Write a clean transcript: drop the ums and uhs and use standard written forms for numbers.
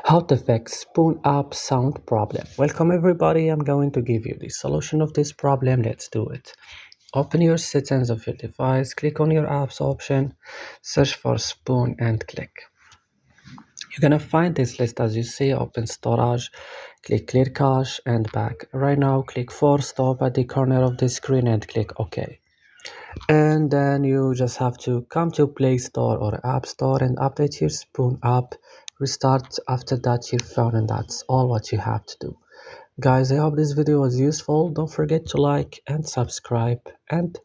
How to fix Spoon App sound problem. Welcome everybody, I'm going to give you the solution of this problem. Let's do it. Open your settings of your device, click on your apps option, search for Spoon and click. You're gonna find this list as you see. Open storage, click clear cache and back. Right now click force stop at the corner of the screen and click OK. And then you just have to come to Play Store or App Store and update your Spoon app. Restart after that your phone, and that's all what you have to do. Guys, I hope this video was useful. Don't forget to like and subscribe, and